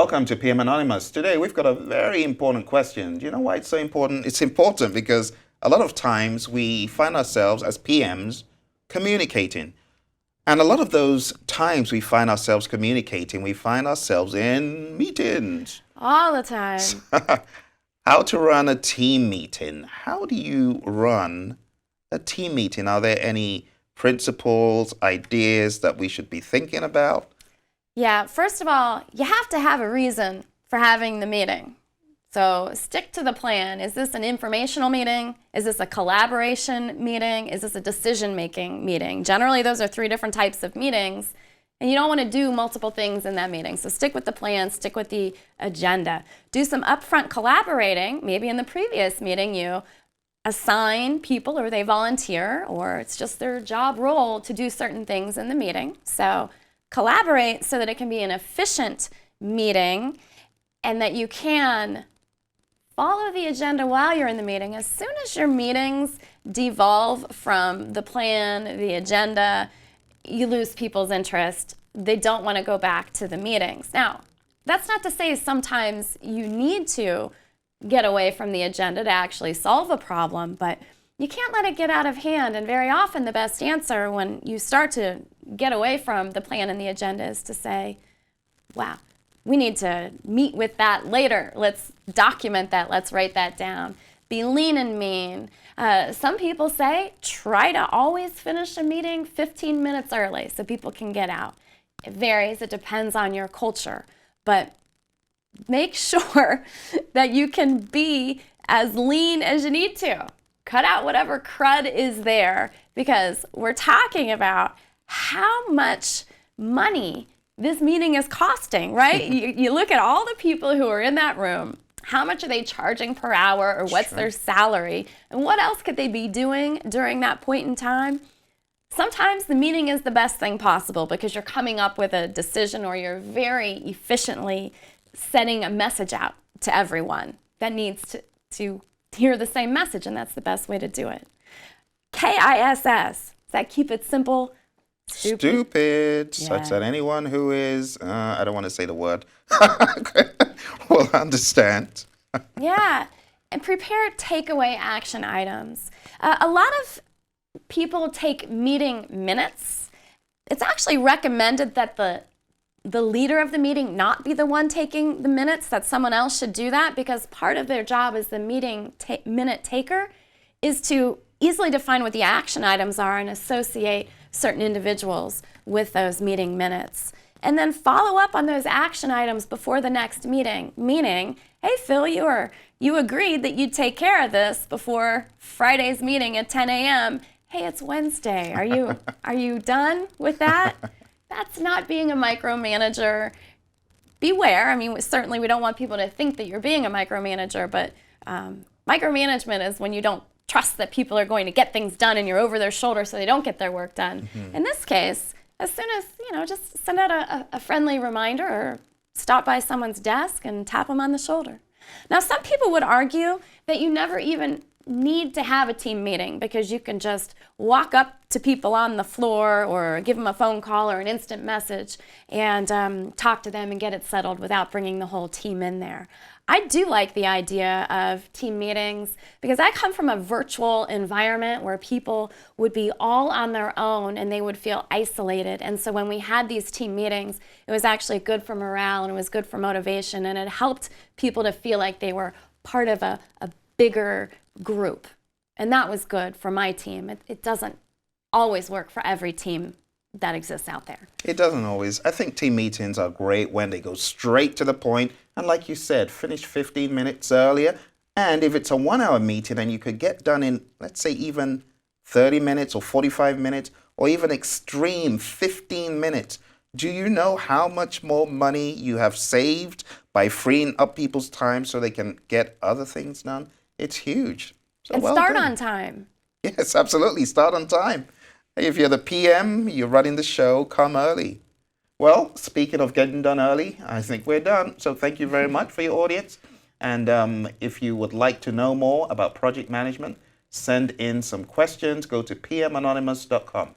Welcome to PM Anonymous. Today we've got a very important question. Do you know why it's so important? It's important because a lot of times we find ourselves as PMs communicating. And a lot of those times we find ourselves communicating, we find ourselves in meetings. All the time. How to run a team meeting. How do you run a team meeting? Are there any principles, ideas that we should be thinking about? Yeah, first of all, you have to have a reason for having the meeting. So stick to the plan. Is this an informational meeting? Is this a collaboration meeting? Is this a decision-making meeting? Generally, those are three different types of meetings, and you don't want to do multiple things in that meeting. So stick with the plan, stick with the agenda. Do some upfront collaborating. Maybe in the previous meeting, you assign people or they volunteer, or it's just their job role to do certain things in the meeting. So collaborate so that it can be an efficient meeting and that you can follow the agenda while you're in the meeting. As soon as your meetings devolve from the plan, the agenda, you lose people's interest. They don't want to go back to the meetings. Now, that's not to say sometimes you need to get away from the agenda to actually solve a problem, but you can't let it get out of hand. And very often the best answer when you start to get away from the plan and the agenda is to say, wow, we need to meet with that later. Let's document that. Let's write that down. Be lean and mean. Some people say try to always finish a meeting 15 minutes early so people can get out. It varies. It depends on your culture. But make sure that you can be as lean as you need to. Cut out whatever crud is there because we're talking about how much money this meeting is costing, right? you look at all the people who are in that room. How much are they charging per hour or what's their salary? And what else could they be doing during that point in time? Sometimes the meeting is the best thing possible because you're coming up with a decision or you're very efficiently sending a message out to everyone that needs to hear the same message, and that's the best way to do it. KISS, does that keep it simple? Stupid, Yeah. such that anyone who is, I don't want to say the word, will understand. Yeah, and prepare takeaway action items. A lot of people take meeting minutes. It's actually recommended that the leader of the meeting not be the one taking the minutes, that someone else should do that because part of their job as the meeting minute taker is to easily define what the action items are and associate certain individuals with those meeting minutes. And then follow up on those action items before the next meeting, meaning, hey, Phil, you agreed that you'd take care of this before Friday's meeting at 10 a.m. Hey, it's Wednesday. Are you done with that? That's not being a micromanager. Beware. I mean, certainly we don't want people to think that you're being a micromanager, but micromanagement is when you don't trust that people are going to get things done and you're over their shoulder so they don't get their work done. Mm-hmm. In this case, as soon as, just send out a friendly reminder or stop by someone's desk and tap them on the shoulder. Now, some people would argue that you never even need to have a team meeting because you can just walk up to people on the floor or give them a phone call or an instant message and talk to them and get it settled without bringing the whole team in there. I do like the idea of team meetings because I come from a virtual environment where people would be all on their own and they would feel isolated. And so when we had these team meetings, it was actually good for morale and it was good for motivation and it helped people to feel like they were part of a bigger group. And that was good for my team. It doesn't always work for every team that exists out there. It doesn't always. I think team meetings are great when they go straight to the point and, like you said, finish 15 minutes earlier. And if it's a 1-hour meeting, then you could get done in, let's say, even 30 minutes or 45 minutes or even extreme 15 minutes. Do you know how much more money you have saved by freeing up people's time so they can get other things done? It's huge. So and well start done. on time. Yes, absolutely. Start on time. If you're the PM, you're running the show, come early. Well, speaking of getting done early, I think we're done. So thank you very much for your audience. And if you would like to know more about project management, send in some questions. Go to pmanonymous.com.